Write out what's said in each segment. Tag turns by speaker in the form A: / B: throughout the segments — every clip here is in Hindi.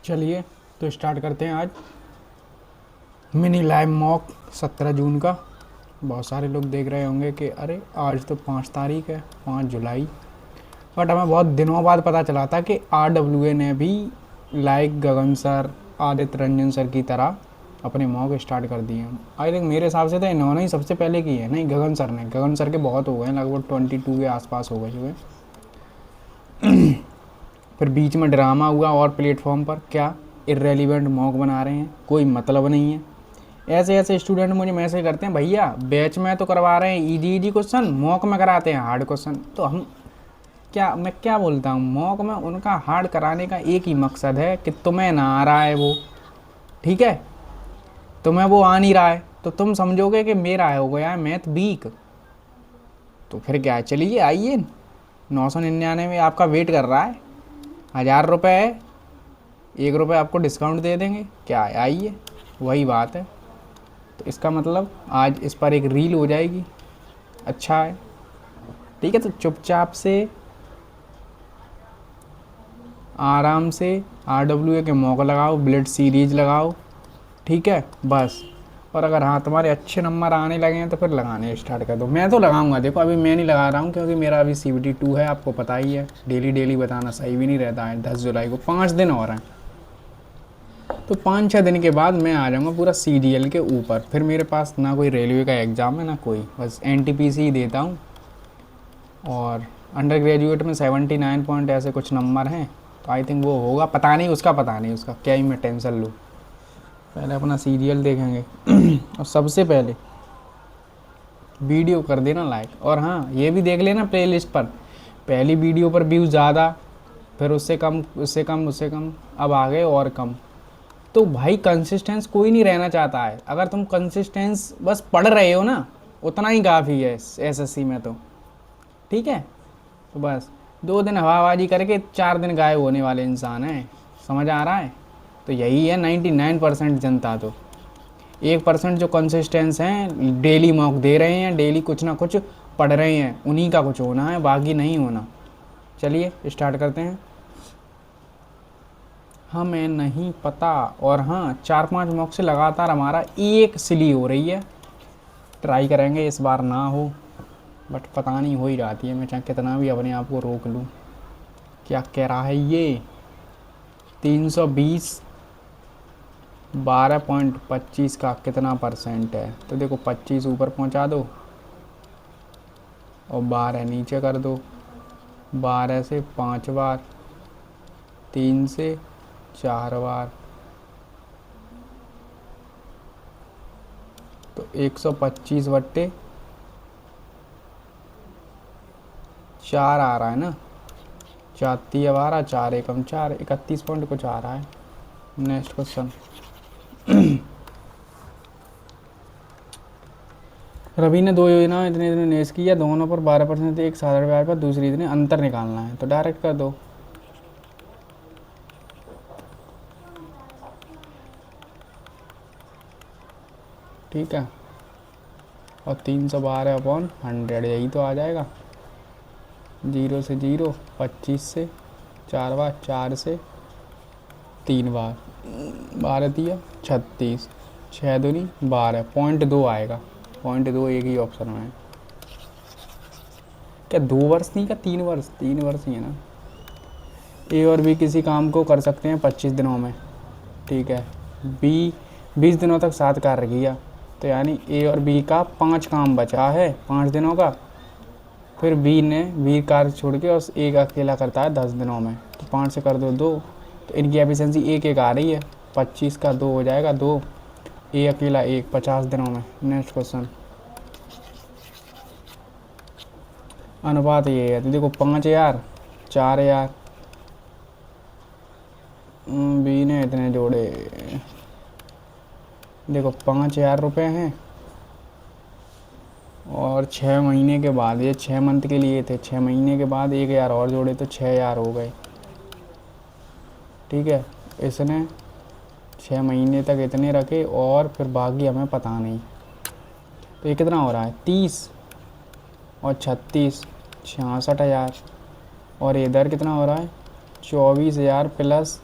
A: चलिए तो स्टार्ट करते हैं आज मिनी लाइव मॉक 17 जून का। बहुत सारे लोग देख रहे होंगे कि अरे आज तो 5 तारीख है, 5 जुलाई। बट हमें बहुत दिनों बाद पता चला था कि RWA ने भी लाइक गगन सर, आदित्य रंजन सर की तरह अपने मॉक स्टार्ट कर दिए हैं। आई थिंक मेरे हिसाब से तो इन्होंने ही सबसे पहले की है, नहीं गगन सर ने। गगन सर के बहुत हो गए हैं, लगभग 22 के आसपास हो गए हुए। फिर बीच में ड्रामा हुआ और प्लेटफॉर्म पर क्या इरेलीवेंट मॉक बना रहे हैं, कोई मतलब नहीं है। ऐसे ऐसे स्टूडेंट मुझे मैसेज करते हैं, भैया बैच में तो करवा रहे हैं इजी इजी क्वेश्चन, मॉक में कराते हैं हार्ड क्वेश्चन। तो हम क्या, मैं क्या बोलता हूँ, मॉक में उनका हार्ड कराने का एक ही मकसद है कि तुम्हें ना आ रहा है वो, ठीक है, तुम्हें वो आ नहीं रहा है तो तुम समझोगे कि मेरा हो गया है मैथ वीक। तो फिर क्या है, चलिए आइए, 999 आपका वेट कर रहा है, 1000 रुपये है, 1 रुपये आपको डिस्काउंट दे देंगे, क्या है आइए, वही बात है। तो इसका मतलब आज इस पर एक रील हो जाएगी, अच्छा है, ठीक है। तो चुपचाप से आराम से RWA के मॉक लगाओ, ब्लड सीरीज लगाओ, ठीक है बस। और अगर हाँ तुम्हारे अच्छे नंबर आने लगे हैं तो फिर लगाने स्टार्ट कर दो। मैं तो लगाऊंगा, देखो अभी मैं नहीं लगा रहा हूँ क्योंकि मेरा अभी CBT 2 है, आपको पता ही है, डेली डेली बताना सही भी नहीं रहता है। 10 जुलाई को 5 दिन और हैं, तो 5-6 दिन के बाद मैं आ जाऊँगा पूरा CDL के ऊपर। फिर मेरे पास ना कोई रेलवे का एग्ज़ाम है ना कोई, बस NTPC ही देता हूँ। और अंडर ग्रेजुएट में 79 पॉइंट ऐसे कुछ नंबर हैं, तो आई थिंक वो होगा, पता नहीं उसका, पता नहीं उसका, क्या ही मैं टेंशन लूँ। पहले अपना सीरियल देखेंगे। और सबसे पहले वीडियो कर देना लाइक, और हाँ ये भी देख लेना प्लेलिस्ट पर, पहली वीडियो पर व्यूज़ ज़्यादा, फिर उससे कम, उससे कम, उससे कम, अब आ गए और कम। तो भाई कंसिस्टेंस कोई नहीं रहना चाहता है, अगर तुम कंसिस्टेंस बस पढ़ रहे हो ना, उतना ही काफ़ी है SSC में तो, ठीक है। तो बस 2 दिन हवाबाजी करके 4 दिन गायब होने वाले इंसान हैं, समझ आ रहा है। तो यही है 99% जनता। तो 1% जो कंसिस्टेंस हैं, डेली मॉक दे रहे हैं, डेली कुछ ना कुछ पढ़ रहे हैं, उन्हीं का कुछ होना है, बाकी नहीं होना। चलिए स्टार्ट करते हैं। हमें नहीं पता, और हाँ 4-5 मॉक से लगातार हमारा एक सिली हो रही है, ट्राई करेंगे इस बार ना हो, बट पता नहीं हो ही जाती है, मैं चाहे कितना भी अपने आप को रोक लूँ। क्या कह रहा है ये, 320 12.25 का कितना परसेंट है, तो देखो 25 ऊपर पहुंचा दो और 12 नीचे कर दो। 12 से 5 बार, 3 से 4 बार, तो 125 बट्टे 4 आ रहा है ना, 4×3 12, 4 एकम 4, 31 पॉइंट कुछ आ रहा है। Next question. रवि ने 2 योजना इतने इतने निवेश किया, दोनों पर 12% एक साधारण ब्याज पर, दूसरी इतने, अंतर निकालना है, तो डायरेक्ट कर दो। ठीक है, और 312/100 यही तो आ जाएगा। 0 से 0, 25 से 4 बार, 4 से 3 बार, 12 दिया 36, 6 दूनी 12, 0.2 आएगा। 0.2 एक ही ऑप्शन में है। क्या 2 वर्ष नहीं, क्या 3 वर्ष, 3 वर्ष ही है ना। A और B किसी काम को कर सकते हैं 25 दिनों में, ठीक है। B 20 दिनों तक 7 कार्य किया, तो यानी A और B का 5 काम बचा है 5 दिनों का। फिर B कार्य छोड़ के और एक अकेला करता है 10 दिनों में, तो 5 से कर दो 2, तो इनकी एफिशिएंसी 1 आ रही है। 25 का 2 हो जाएगा 2, A अकेला 1, 50 दिनों में। Next question. अनुपात ये है, तो देखो 5000, 4000, B ने इतने जोड़े, देखो 5000 रुपये हैं, और 6 महीने के बाद, ये 6 मंथ के लिए थे, 6 महीने के बाद 1000 और जोड़े तो 6000 हो गए, ठीक है। इसने 6 महीने तक इतने रखे और फिर बाकी हमें पता नहीं, तो ये कितना हो रहा है, 30 और 36, 66,000, और इधर कितना हो रहा है, 24,000 प्लस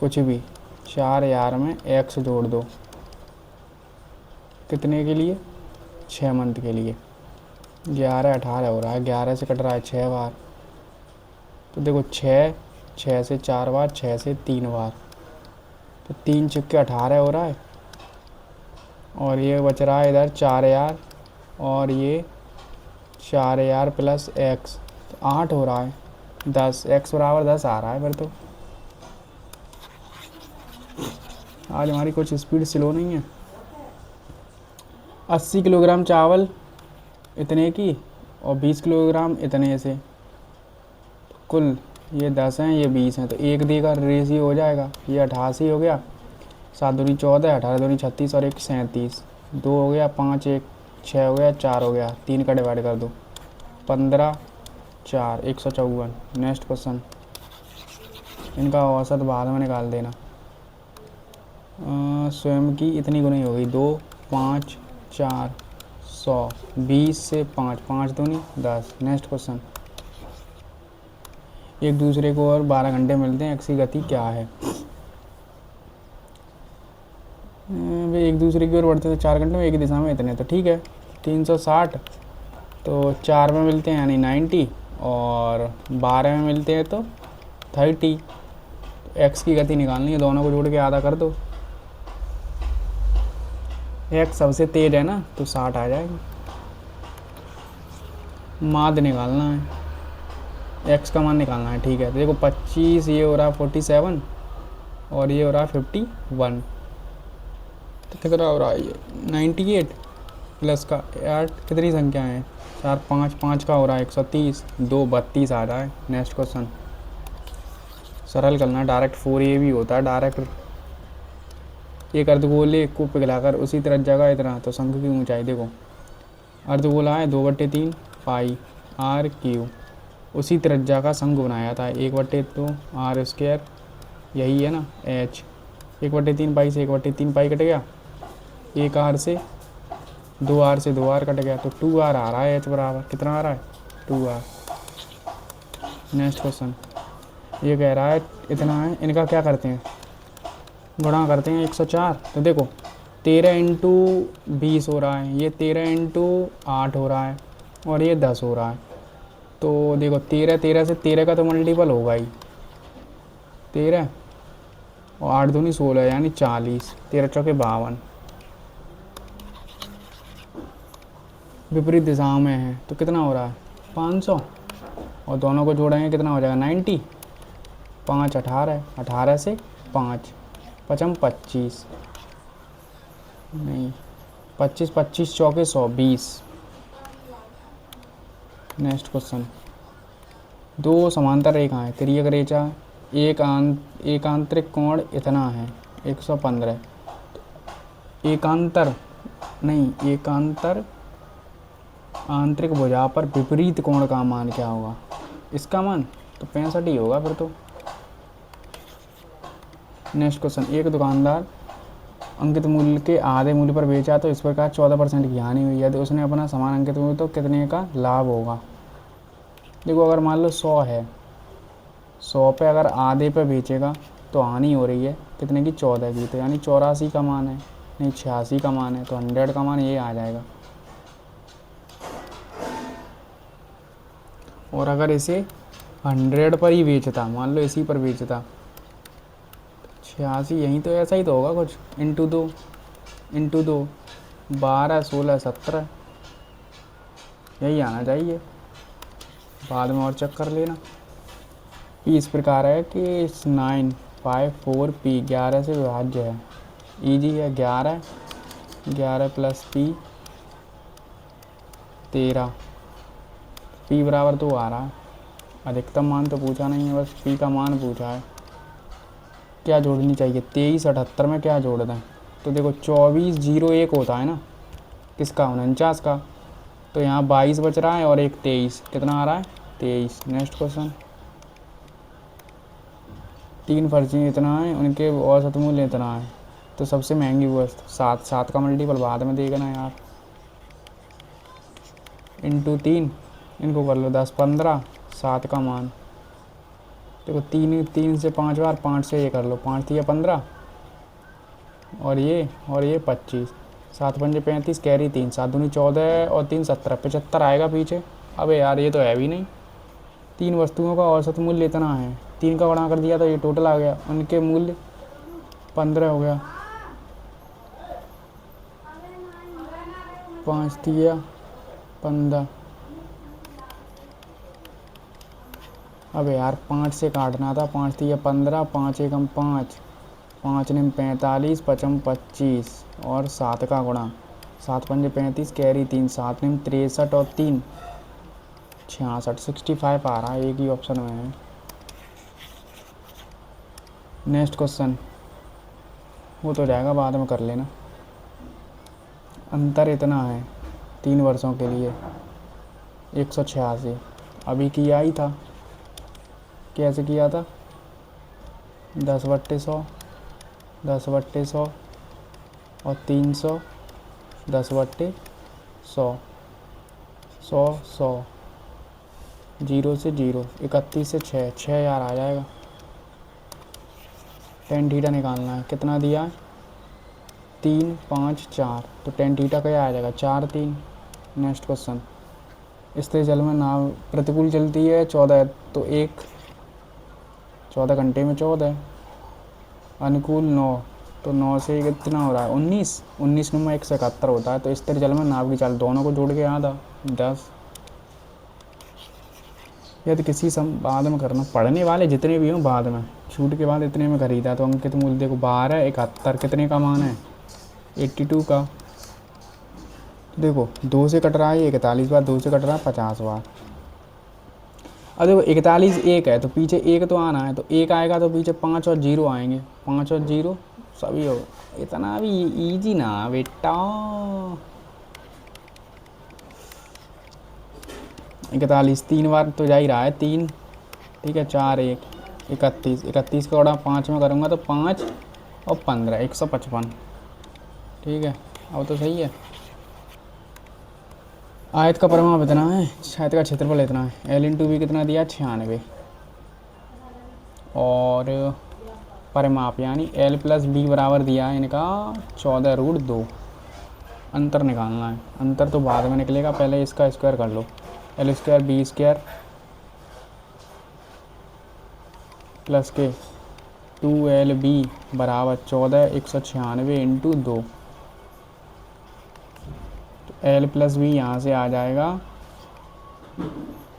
A: कुछ भी 4000 में x जोड़ दो, कितने के लिए? 6 मंथ के लिए। 11 18 हो रहा है, 11 से कट रहा है 6 बार, तो देखो 6 से 4 बार, 6 से 3 बार, तो 3 छिक्के 18 हो रहा है, और ये बच रहा है इधर 4000, और ये 4000 प्लस x, तो 8 हो रहा है, 10, x बराबर 10 आ रहा है फिर तो। आज हमारी कुछ स्पीड स्लो नहीं है। 80 किलोग्राम चावल इतने की, और 20 किलोग्राम इतने से, कुल ये 10 हैं, ये 20 हैं, तो एक देगा रेशियो हो जाएगा। ये 88 हो गया, 7 दूनी 14, 18 दूनी 36, और 1 37, 2 हो गया, 5 1 6 हो गया, 4 हो गया, 3 का डिवाइड कर दो, 15 4 154। नेक्स्ट क्वेश्चन, इनका औसत बाद में निकाल देना। स्वयं की इतनी गुनी हो गई, 2 5 4 100, 20 से 5 5 दूनी 10। नेक्स्ट क्वेश्चन, एक दूसरे को और 12 घंटे मिलते हैं, एक्स की गति क्या है? भाई एक दूसरे की ओर बढ़ते तो 4 घंटे में एक ही दिशा में इतने, तो ठीक है 360, तो 4 में मिलते हैं यानी 90, और 12 में मिलते हैं तो 30। एक्स की गति निकालनी है, दोनों को जोड़ के आधा कर दो। एक्स सबसे तेज है ना, तो 60 आ जाएगी। माद निकालना है, एक्स का मान निकालना है, ठीक है। तो देखो 25, ये हो रहा है 47, और ये हो रहा है 51, तो कितना हो रहा है ये 98 प्लस का 8, कितनी संख्या है? 4 5 5 का हो रहा है 130, 2 32 आ रहा है। नेक्स्ट क्वेश्चन, सरल करना, डायरेक्ट 4a भी होता है डायरेक्ट। एक अर्धगोले को पिघलाकर उसी तरह जगह इतना, तो शंख की ऊंचाई देखो, अर्धगोला है 2/3 पाई आर क्यू, उसी त्रिज्या का शंख बनाया था 1/2 आर स्क्वायर, यही है ना एच। 1/3 पाई से 1/3 पाई कट गया, 1 आर से 2 आर से 2 आर कट गया, तो 2 आर आ रहा है, एच बराबर कितना आ रहा है? 2 आर। नेक्स्ट क्वेश्चन, ये कह रहा है इतना है, इनका क्या करते हैं? गुणा करते हैं 104। तो देखो 13 इंटू 20 हो रहा है, ये 13 इंटू 8 हो रहा है, और ये 10 हो रहा है। तो देखो 13 से 13 का तो मल्टीपल होगा ही, 13 और 8 दूनी 16 यानी 40, 13 चौके 52। विपरीत दिशाओं में है तो कितना हो रहा है? 500, और दोनों को जोड़ेंगे कितना हो जाएगा? 90। 5 18, 18 से 5 5 25, नहीं 25 25 चौके 100 20। नेक्स्ट क्वेश्चन, दो समांतर रेखाएं तिर्यक रेखा, एक आंतरिक कोण इतना है 115, एकांतर नहीं एकांतर आंतरिक भुजा पर विपरीत कोण का मान क्या होगा? इसका मान तो 65 ही होगा फिर तो। नेक्स्ट क्वेश्चन, एक दुकानदार अंकित मूल्य के आधे मूल्य पर बेचा तो इस प्रकार 14% की हानि हुई, यदि उसने अपना सामान अंकित मूल्य तो कितने का लाभ होगा? देखो अगर मान लो 100 है, 100 पे अगर आधे पे बेचेगा तो हानि हो रही है कितने की? 14 की, तो यानी 84 का मान है, नहीं 86 का मान है, तो 100 का मान ये आ जाएगा। और अगर इसे 100 पर ही बेचता, मान लो इसी पर बेचता, 86 यहीं तो ऐसा ही तो होगा कुछ, इंटू 2 12 16 17, यही आना चाहिए, बाद में और चेक कर लेना। पी इस प्रकार है कि 954 पी 11 से विभाज्य है, ईजी है। 11 प्लस पी 13, पी बराबर 2 आ रहा है। अधिकतम मान तो पूछा नहीं है, बस पी का मान पूछा है। क्या जोड़नी चाहिए? 23 78 में क्या जोड़ दें? तो देखो 2401 होता है ना किसका? 49 का, तो यहाँ 22 बच रहा है और एक 23, कितना आ रहा है? 23। नेक्स्ट क्वेश्चन, 3 पर्ची इतना है, उनके औसत मूल्य इतना है, तो सबसे महंगी वस्तु 7 का मल्टीपल बाद में देगा ना यार, इंटू 3, इनको कर लो 10 15, 7 का मान देखो 3 से 5 बार, 5 से ये कर लो, 5 3 15 और ये 25, 7 पंजे 35, कैरी 3, 7 दूनी 14 और 3 17, 75 आएगा पीछे। अबे यार ये तो है भी नहीं। 3 वस्तुओं का औसत मूल्य इतना है, 3 का गुणा कर दिया तो ये टोटल आ गया, उनके मूल्य 15 हो गया। 5 दिया 15। अबे यार 5 से काटना था, 5 दिया 15, 5 एकम 5, 5 निम 45, 5 25 और 7 का गुणा, 7 पंजे 35, कैरी 3, 7 निम 63 और 3 66, 65 आ रहा है, एक ही ऑप्शन में है। नेक्स्ट क्वेश्चन, वो तो जाएगा बाद में कर लेना। अंतर इतना है 3 वर्षों के लिए 186, अभी किया ही था। कैसे किया था? 10/100, 10/100 और 300, 10/100, 100 100, 0 से 0, 31 से 6, 6000 आ जाएगा। टेन थीटा निकालना है, कितना दिया है? 3 5 4, तो टेन थीटा क्या आ जाएगा? 4 3। नेक्स्ट क्वेश्चन, स्थिर जल में नाव प्रतिकूल चलती है 14, तो 14 घंटे में 14, अनुकूल 9, तो 9 से कितना हो रहा है? 19, 19 नुमा 171 होता है। तो स्थिर जल में नाव की चाल, दोनों को जोड़ के यहाँ था 10। यदि किसी बाद में करना, पढ़ने वाले जितने भी हों बाद में, छूट के बाद इतने में खरीदा तो अंकित मूल्य देखो 12 71, कितने का मान है? 82 का। देखो 2 से कट रहा है 41 बार, 2 से कट रहा है 50 बार। अब देखो 41 एक है तो पीछे एक तो आना है, तो एक आएगा तो पीछे 5 और 0 आएंगे, 5 और 0 सभी हो। इतना भी इजी ना बेटा। 41 3 बार तो जा ही रहा है, 3 ठीक है, 4 1 31, 31 का गुणा 5 में करूँगा तो 5 और 15 155, ठीक है। अब तो सही है। आयत का परिमाप इतना है, आयत का क्षेत्रफल इतना है, L/V कितना दिया? 96, और परिमाप यानी L+B बराबर दिया है इनका 14√2। अंतर निकालना है, अंतर तो बाद में निकलेगा, पहले इसका स्क्वायर कर लो। L² B² प्लस के 2LB बराबर 14 196 × 2। L+B यहाँ से आ जाएगा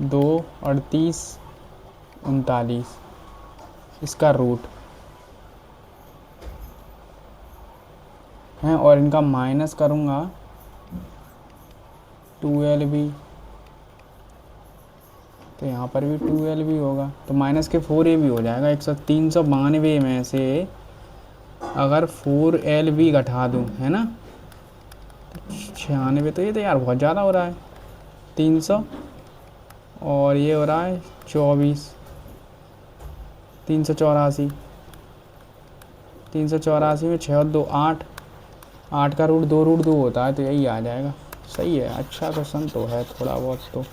A: 2 38 39, इसका रूट है, और इनका माइनस करूँगा 2LB, तो यहाँ पर भी 2LB होगा, तो माइनस के 4AB हो जाएगा। 392 में से अगर 4LB घटा दूँ, है ना, 96, तो ये तो यार बहुत ज़्यादा हो रहा है। 300 और ये हो रहा है 24, 384, 384 में 6 और 2 8, 8 का रूट 2√2 होता है, तो यही आ जाएगा। सही है, अच्छा क्वेश्चन तो है थोड़ा बहुत। तो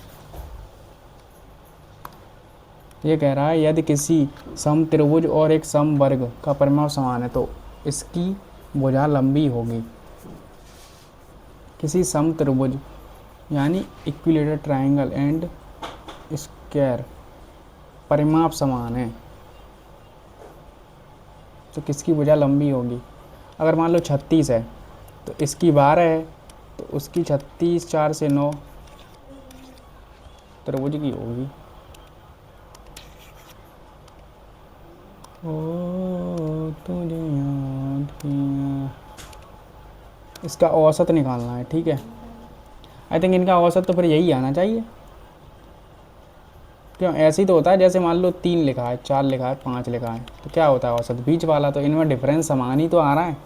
A: ये कह रहा है यदि किसी समत्रिभुज और एक समवर्ग का परिमाप समान है तो इसकी भुजा लंबी होगी। किसी समत्रिभुज यानी इक्विलेटरल ट्रायंगल एंड स्क्वायर परिमाप समान है तो किसकी भुजा लंबी होगी? अगर मान लो 36 है तो इसकी 12 है, तो उसकी 36 4 से 9 त्रिभुज की होगी। ओ तुझे याद किया। इसका औसत निकालना है, ठीक है। आई थिंक इनका औसत तो फिर यही आना चाहिए। क्यों? ऐसे ही तो होता है, जैसे मान लो 3 लिखा है, 4 लिखा है, 5 लिखा है, तो क्या होता है औसत? बीच वाला। तो इनमें डिफरेंस समान ही तो आ रहा है,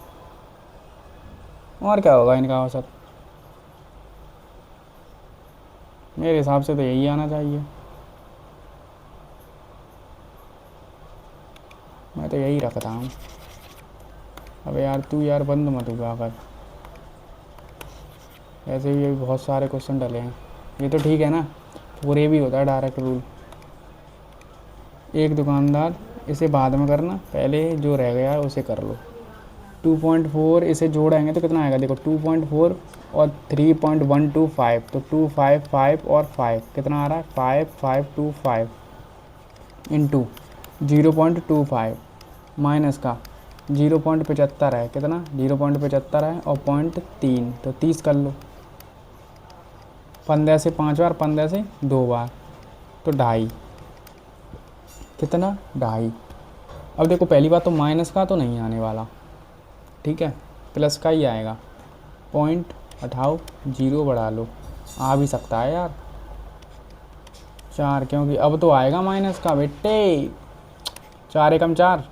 A: और क्या होगा इनका औसत? मेरे हिसाब से तो यही आना चाहिए। मैं तो यही रखता हूँ। अबे यार तू यार बंद मत हुआ कर, ऐसे भी बहुत सारे क्वेश्चन डले हैं। ये तो ठीक है ना, पूरे भी होता है डायरेक्ट रूल। एक दुकानदार, इसे बाद में करना, पहले जो रह गया है उसे कर लो। 2.4 इसे जोड़ेंगे तो कितना आएगा, देखो 2.4 और 3.125, तो 255 और 5 कितना आ रहा है, 5525 इंटू 0.25 माइनस का 0.75 है, कितना 0.75 है और 0.3, तो 30 कर लो। 15 से 5 बार, 15 से 2 बार, तो 2.5, कितना 2.5। अब देखो पहली बात तो माइनस का तो नहीं आने वाला, ठीक है, प्लस का ही आएगा। पॉइंट हटाओ, 0 बढ़ा लो, आ भी सकता है यार 4, क्योंकि अब तो आएगा माइनस का बेटे। 4 एकम 4,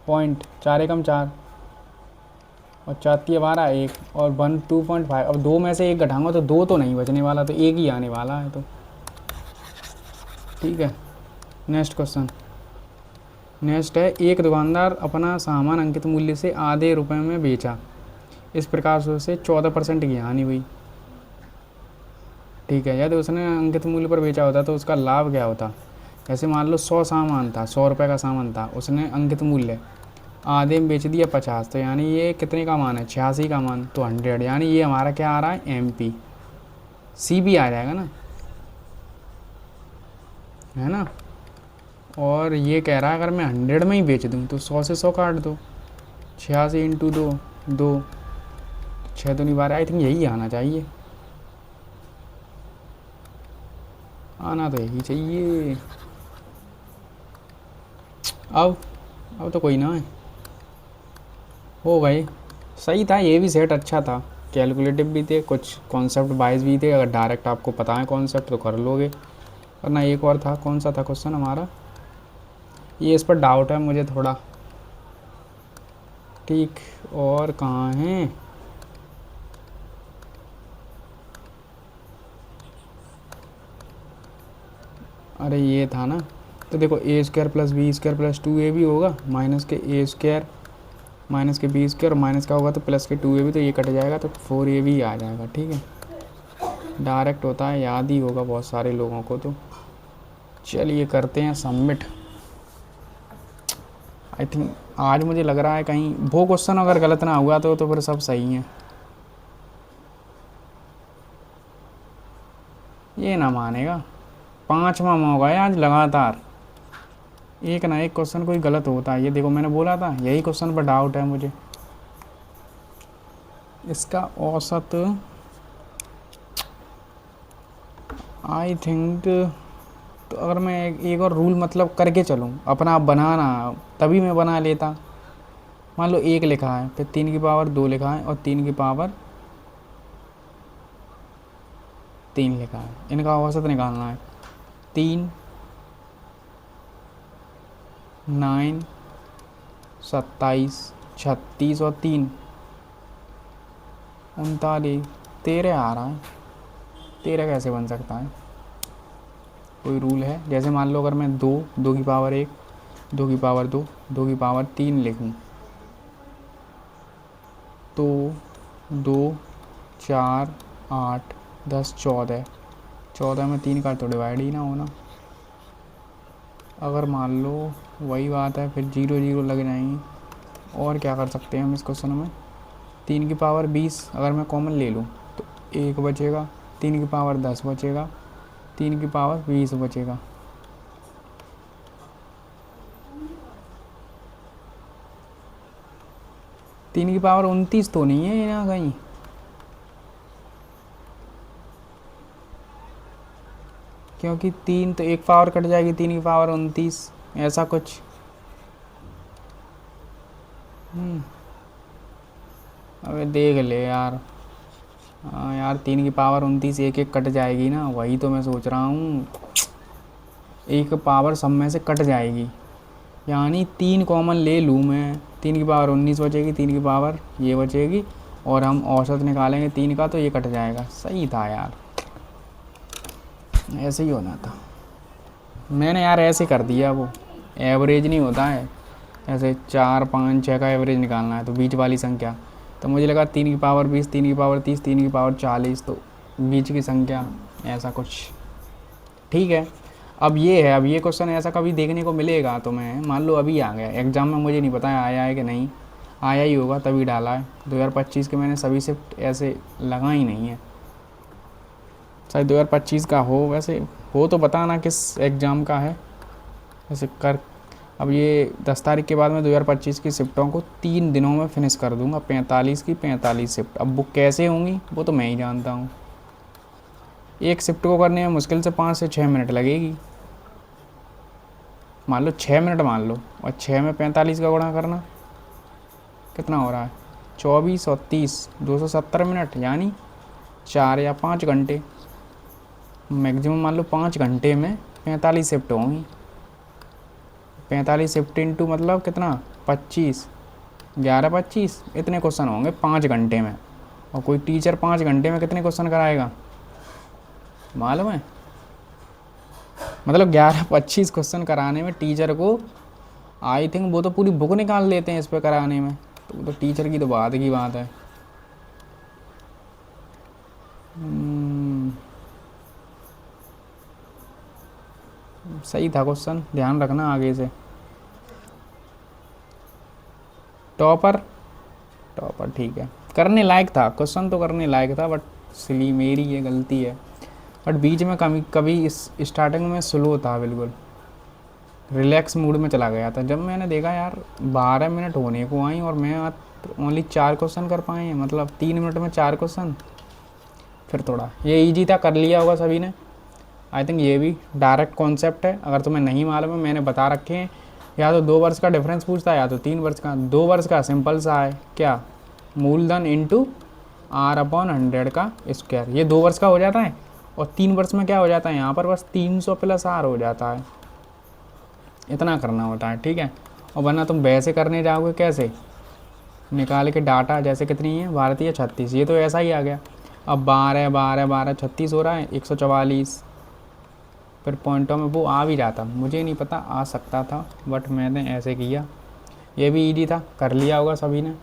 A: पॉइंट 4 एकम 4 और 4 1 और 1 2.5। अब 2 में से 1 घटाऊंगा तो 2 तो नहीं बचने वाला, तो 1 ही आने वाला है, तो ठीक है। नेक्स्ट क्वेश्चन, नेक्स्ट है, एक दुकानदार अपना सामान अंकित मूल्य से आधे रुपए में बेचा, इस प्रकार से उसे 14% की हानि हुई, ठीक है। यदि उसने अंकित मूल्य पर बेचा होता तो उसका लाभ क्या होता। जैसे मान लो 100 सामान था, 100 रुपये का सामान था, उसने अंकित मूल्य आधे में बेच दिया 50, तो यानी ये कितने का मान है, 86 का मान, तो 100, यानी ये हमारा क्या आ रहा है, MP, सी भी आ जाएगा ना, है ना। और ये कह रहा है अगर मैं 100 में ही बेच दूँ तो 100 से 100 काट दो, 86 इंटू 2, 2 6 तो नहीं 12, आई थिंक यही आना चाहिए, आना तो यही चाहिए। अब तो कोई ना है, हो गए, सही था, ये भी सेट अच्छा था, कैलकुलेटिव भी थे, कुछ कॉन्सेप्ट वाइज भी थे, अगर डायरेक्ट आपको पता है कॉन्सेप्ट तो कर लोगे, वरना एक और था, कौन सा था क्वेश्चन हमारा, ये इस पर डाउट है मुझे थोड़ा, ठीक। और कहाँ हैं, अरे ये था ना, तो देखो A² + B² + 2AB होगा, माइनस के A² माइनस के B² और माइनस का होगा तो प्लस के 2AB, तो ये कट जाएगा तो 4AB आ जाएगा, ठीक है। डायरेक्ट होता है, याद ही होगा बहुत सारे लोगों को, तो चलिए करते हैं सबमिट। आई थिंक आज मुझे लग रहा है कहीं वो क्वेश्चन अगर गलत ना हुआ तो फिर सब सही है, ये ना मानेगा। 5वां मौका है आज लगातार, एक ना एक क्वेश्चन कोई गलत होता है, ये देखो मैंने बोला था यही क्वेश्चन पर डाउट है मुझे। इसका औसत आई थिंक, तो अगर मैं एक और रूल मतलब करके चलूँ अपना, आप बनाना तभी मैं बना लेता। मान लो 1 लिखा है, फिर 3 की पावर 2 लिखा है और 3 की पावर 3 लिखा है, इनका औसत निकालना है। 3 9 27 36 और 3 39 13 आ रहा है, 13 कैसे बन सकता है, कोई रूल है। जैसे मान लो अगर मैं 2 की पावर 1, 2 की पावर 2, 2 की पावर 3 लिखूँ तो 2 4 8 10 14, 14 में 3 का तो डिवाइड ही ना होना। अगर मान लो वही बात है, फिर 0 0 लग जाएंगे। और क्या कर सकते हैं हम इस क्वेश्चन में, 3 की पावर 20 अगर मैं कॉमन ले लूँ तो 1 बचेगा, 3 की पावर 10 बचेगा, 3 की पावर 20 बचेगा। तीन की पावर 29 तो नहीं है यहाँ कहीं, क्योंकि 3 तो एक पावर कट जाएगी, 3 की पावर 29, ऐसा कुछ। अबे देख ले यार, हाँ यार 3 की पावर 29 एक एक कट जाएगी ना, वही तो मैं सोच रहा हूँ, एक पावर सब में से कट जाएगी, यानी 3 कॉमन ले लूँ मैं, 3 की पावर 19 बचेगी, 3 की पावर ये बचेगी, और हम औसत निकालेंगे 3 का तो ये कट जाएगा। सही था यार, ऐसे ही होना था, मैंने यार ऐसे कर दिया, वो एवरेज नहीं होता है, ऐसे 4 5 6 का एवरेज निकालना है तो बीच वाली संख्या, तो मुझे लगा 3 की पावर 20, 3 की पावर 30, 3 की पावर 40, तो बीच की संख्या ऐसा कुछ, ठीक है। अब ये है, अब ये क्वेश्चन ऐसा कभी देखने को मिलेगा तो मैं मान लो अभी आ गया एग्ज़ाम में, मुझे नहीं पता है आया है कि नहीं, आया ही होगा तभी डाला है। 2025 के मैंने सभी शिफ्ट ऐसे लगा ही नहीं है, शायद 2025 का हो, वैसे हो तो पता ना किस एग्ज़ाम का है वैसे कर। अब ये 10 तारीख के बाद मैं 2025 की शिफ्टों को 3 दिनों में फिनिश कर दूंगा, 45 की 45 शिफ्ट। अब वो कैसे होंगी वो तो मैं ही जानता हूँ। एक शिफ्ट को करने में मुश्किल से 5 से 6 मिनट लगेगी, मान लो 6 मिनट मान लो, और 6 में 45 का गुणा करना कितना हो रहा है, 24 और 30 270 मिनट, यानी 4 या 5 घंटे मैक्सिमम। मान लो 5 घंटे में 45 शिफ्ट होंगी, 45 शिफ्ट इंटू मतलब कितना 25, 11 25 इतने क्वेश्चन होंगे 5 घंटे में। और कोई टीचर 5 घंटे में कितने क्वेश्चन कराएगा मालूम है? मतलब 11-25 क्वेश्चन कराने में टीचर को आई थिंक वो तो पूरी बुक निकाल देते हैं इस पे कराने में, तो वो तो टीचर की तो बात की बात है। सही था क्वेश्चन, ध्यान रखना आगे से। टॉपर टॉपर ठीक है, करने लायक था क्वेश्चन, तो करने लायक था, बट सिली मेरी ये गलती है। बट बीच में कभी कभी इस स्टार्टिंग में स्लो था, बिल्कुल रिलैक्स मूड में चला गया था। जब मैंने देखा यार 12 मिनट होने को आई और मैं ओनली 4 क्वेश्चन कर पाए हैं, मतलब 3 मिनट में 4 क्वेश्चन, फिर थोड़ा ये इजी था, कर लिया होगा सभी ने। आई थिंक ये भी डायरेक्ट कॉन्सेप्ट है, अगर तुम्हें नहीं मालूम है मैंने बता रखे हैं। या तो 2 वर्ष का डिफरेंस पूछता है या तो 3 वर्ष का। 2 वर्ष का सिंपल सा है, क्या, मूलधन इंटू R/100 का स्क्वायर, ये 2 वर्ष का हो जाता है। और 3 वर्ष में क्या हो जाता है, यहाँ पर बस 300 + R हो जाता है, इतना करना होता है, ठीक है। और वरना तुम वैसे करने जाओगे कैसे, निकाल के डाटा, जैसे कितनी है भारतीय 36, ये तो ऐसा ही आ गया। अब 12 12 12 36 हो रहा है 144, फिर पॉइंटों में वो आ भी जाता, मुझे नहीं पता आ सकता था बट मैंने ऐसे किया। ये भी इजी था, कर लिया होगा सभी ने।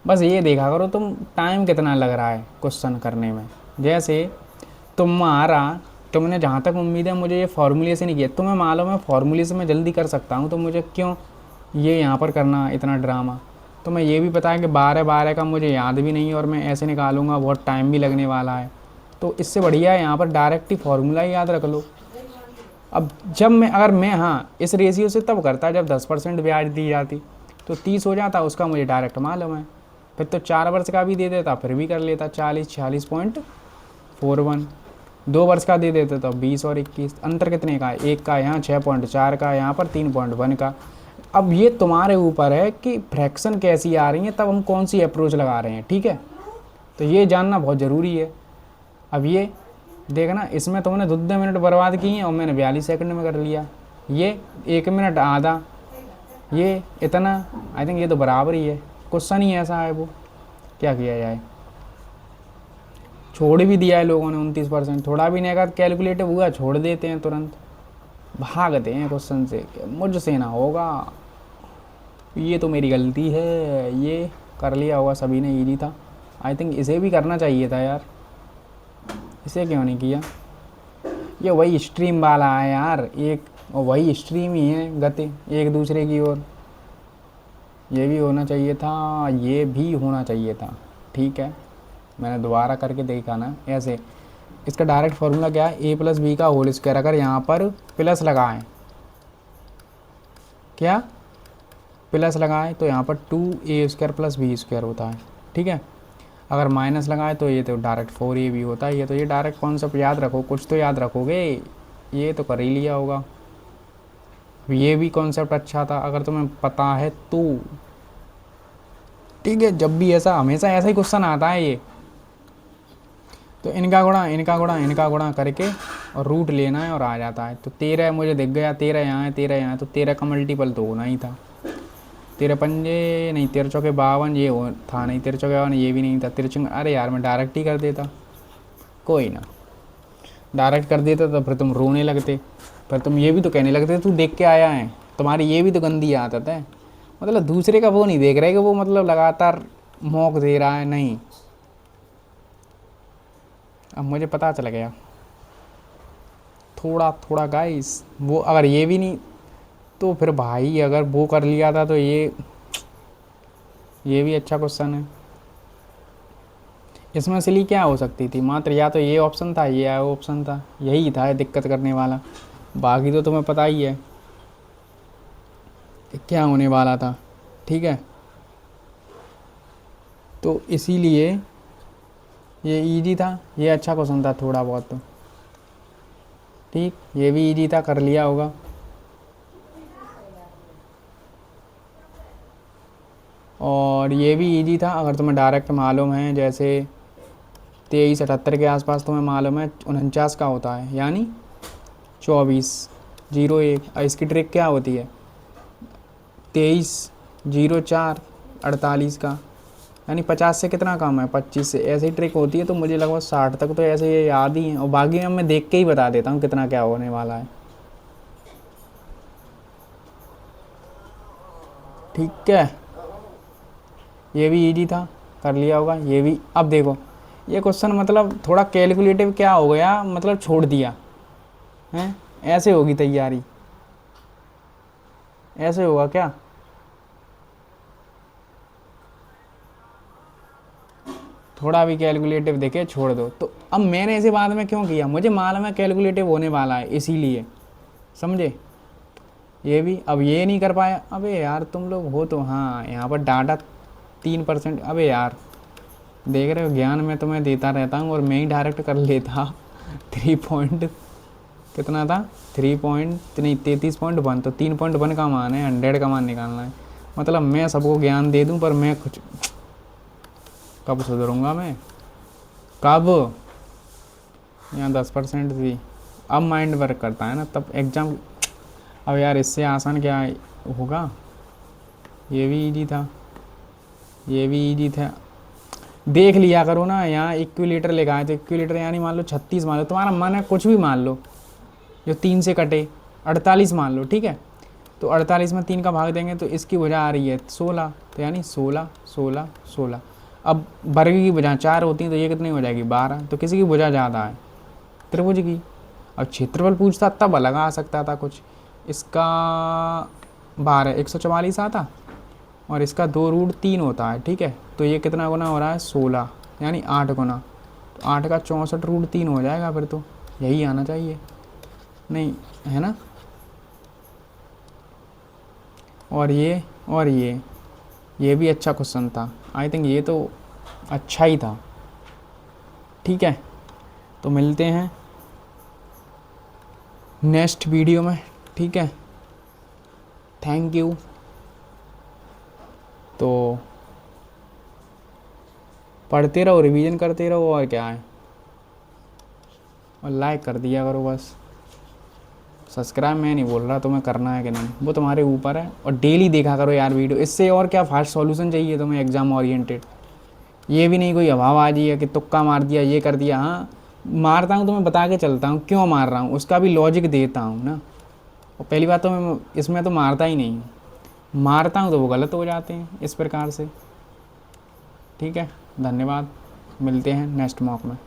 A: बस ये देखा करो तुम टाइम कितना लग रहा है क्वेश्चन करने में। जैसे तुमने जहाँ तक उम्मीद है मुझे ये फॉर्मूले से नहीं किया, तुम्हें मालूम है फॉर्मूले से मैं जल्दी कर सकता हूँ, तो मुझे क्यों ये यहाँ पर करना इतना ड्रामा। तुम्हें ये भी पता है कि 12 12 का मुझे याद भी नहीं है और मैं ऐसे निकालूंगा, बहुत टाइम भी लगने वाला है। तो इससे बढ़िया है यहाँ पर डायरेक्ट ही फॉर्मूला ही याद रख लो। अब जब मैं हाँ इस रेशियो से तब करता जब 10% ब्याज दी जाती, तो 30 हो जाता, उसका मुझे डायरेक्ट मालूम है। फिर तो 4 वर्ष का भी दे देता, फिर भी कर लेता 40 46.41। 2 वर्ष का दे देते तो 20 और 21, अंतर कितने का है, एक का यहाँ 6.4 का, यहाँ पर 3.1 का। अब ये तुम्हारे ऊपर है कि फ्रैक्शन कैसी आ रही है, तब हम कौन सी अप्रोच लगा रहे हैं, ठीक है। तो ये जानना बहुत ज़रूरी है। अब ये देखना, इसमें तुमने 2 मिनट बर्बाद किए हैं और मैंने 42 सेकंड में कर लिया। ये 1 मिनट आधा, ये इतना, आई थिंक ये तो बराबर ही है। क्वेश्चन ही ऐसा है, वो क्या किया जाए। छोड़ भी दिया है लोगों ने 29%, थोड़ा भी नहीं का कैलकुलेटिव हुआ छोड़ देते हैं, तुरंत भागते हैं क्वेश्चन से, मुझसे ना होगा, ये तो मेरी गलती है। ये कर लिया होगा सभी ने, इजी था। आई थिंक इसे भी करना चाहिए था यार, इसे क्यों नहीं किया। ये वही स्ट्रीम वाला है यार, एक वही स्ट्रीम ही है, गति एक दूसरे की ओर। ये भी होना चाहिए था, ये भी होना चाहिए था, ठीक है। मैंने दोबारा करके देखा ना ऐसे। इसका डायरेक्ट फार्मूला क्या है, a+b का होल स्क्वायर। अगर यहाँ पर प्लस लगाएं, क्या प्लस लगाएं तो यहाँ पर 2a² + b² होता है, ठीक है। अगर माइनस लगाए तो ये तो डायरेक्ट 4ab होता है। ये तो ये डायरेक्ट कॉन्सेप्ट याद रखो, कुछ तो याद रखोगे, ये तो कर ही लिया होगा। ये भी कॉन्सेप्ट अच्छा था अगर तुम्हें पता है तो, ठीक है। जब भी ऐसा, हमेशा ऐसा ही क्वेश्चन आता है ये, तो इनका गुणा करके और रूट लेना है और आ जाता है। तो 13 मुझे दिख गया, 13 यहाँ है, 13 यहाँ है, तो 13 का मल्टीपल तो होना ही था। 13 पंजे नहीं, 13 चौके 52, ये हो था नहीं, 13 चौके 52 ये भी नहीं था। 13 अरे यार मैं डायरेक्ट ही कर देता, कोई ना, डायरेक्ट कर देता तो फिर तुम रोने लगते, फिर तुम ये भी तो कहने लगते तू देख के आया है, तुम्हारी ये भी तो गंदी आदत है। मतलब दूसरे का वो नहीं देख रहे कि वो मतलब लगातार मौक दे रहा है, नहीं। अब मुझे पता चल गया थोड़ा थोड़ा गाइस, वो अगर ये भी नहीं तो फिर भाई अगर वो कर लिया था तो ये भी अच्छा क्वेश्चन है। इसमें सिली क्या हो सकती थी, मात्र या तो ये ऑप्शन था ये ऑप्शन था, यही था दिक्कत करने वाला। बाकी तो तुम्हें पता ही है कि क्या होने वाला था। ठीक है, तो इसीलिए ये इजी था, ये अच्छा क्वेश्चन था थोड़ा बहुत तो। ठीक, ये भी इजी था, कर लिया होगा। और ये भी इजी था अगर तुम्हें डायरेक्ट मालूम है, जैसे 2378 के आसपास तुम्हें मालूम है 49 का होता है, यानी 2401। और इसकी ट्रिक क्या होती है, 2304 48 का, यानी 50 से कितना कम है, 25 से, ऐसी ट्रिक होती है। तो मुझे लगभग 60 तक तो ऐसे ये याद ही है, और बाकी मैं देख के ही बता देता हूँ कितना क्या होने वाला है। ठीक है, ये भी इजी था, कर लिया होगा ये भी। अब देखो ये क्वेश्चन मतलब थोड़ा कैलकुलेटिव क्या हो गया, मतलब छोड़ दिया है। ऐसे होगी तैयारी, ऐसे होगा क्या, थोड़ा भी कैलकुलेटिव देखे छोड़ दो। तो अब मैंने इसे बाद में क्यों किया, मुझे मालूम है कैलकुलेटिव होने वाला है, इसीलिए, समझे। ये भी अब ये नहीं कर पाया, अबे यार तुम लोग हो तो, हाँ यहाँ पर डाटा 3%। अबे यार देख रहे हो, ज्ञान मैं तुम्हें देता रहता हूँ और मैं ही डायरेक्ट कर लेता। 3 पॉइंट कितना था, 3 पॉइंट नहीं 33.1, तो 3.1 का मान है, 100 का मान निकालना है। मतलब मैं सबको ज्ञान दे दूँ पर मैं कुछ, कब सुधरूंगा मैं, कब, यहाँ 10% थी। अब माइंड वर्क करता है ना तब एग्ज़ाम। अब यार इससे आसान क्या होगा, ये भी इजी था, ये भी इजी था। देख लिया करो ना, यहाँ इक्विलेटर लिखा है तो इक्विलेटर यानी मान लो 36 मान लो, तुम्हारा मन है कुछ भी मान लो जो 3 से कटे, 48 मान लो। ठीक है, तो 48 में 3 का भाग देंगे तो इसकी भुजा आ रही है 16, तो यानी 16 16 16। अब वर्ग की भुजा 4 होती हैं तो ये कितनी हो जाएगी 12, तो किसी की भुजा ज़्यादा है, त्रिभुज की। अब क्षेत्रफल पूछता तब अलग आ सकता था कुछ, इसका 12 144 आता, और इसका 2√3 होता है। ठीक है, तो ये कितना गुना हो रहा है 16, यानी 8 गुना, तो 8 का 64√3 हो जाएगा, फिर तो यही आना चाहिए, नहीं है ना। और ये भी अच्छा क्वेश्चन था, आई थिंक ये तो अच्छा ही था। ठीक है, तो मिलते हैं नेक्स्ट वीडियो में। ठीक है, थैंक यू। तो पढ़ते रहो, रिवीजन करते रहो, और क्या है, और लाइक कर दिया करो बस। सब्सक्राइब मैं नहीं बोल रहा तुम्हें करना है कि नहीं, वो तुम्हारे ऊपर है। और डेली देखा करो यार वीडियो, इससे और क्या फास्ट सॉल्यूशन चाहिए तुम्हें एग्ज़ाम ओरिएंटेड। ये भी नहीं कोई हवाबाजी है कि तुक्का मार दिया ये कर दिया। हाँ मारता हूँ तो मैं बता के चलता हूँ क्यों मार रहा हूँ, उसका भी लॉजिक देता हूँ ना। और पहली बात तो मैं इसमें तो मारता ही नहीं हूँ, मारता हूँ तो वो गलत हो जाते हैं इस प्रकार से। ठीक है, धन्यवाद, मिलते हैं नेक्स्ट मॉक में।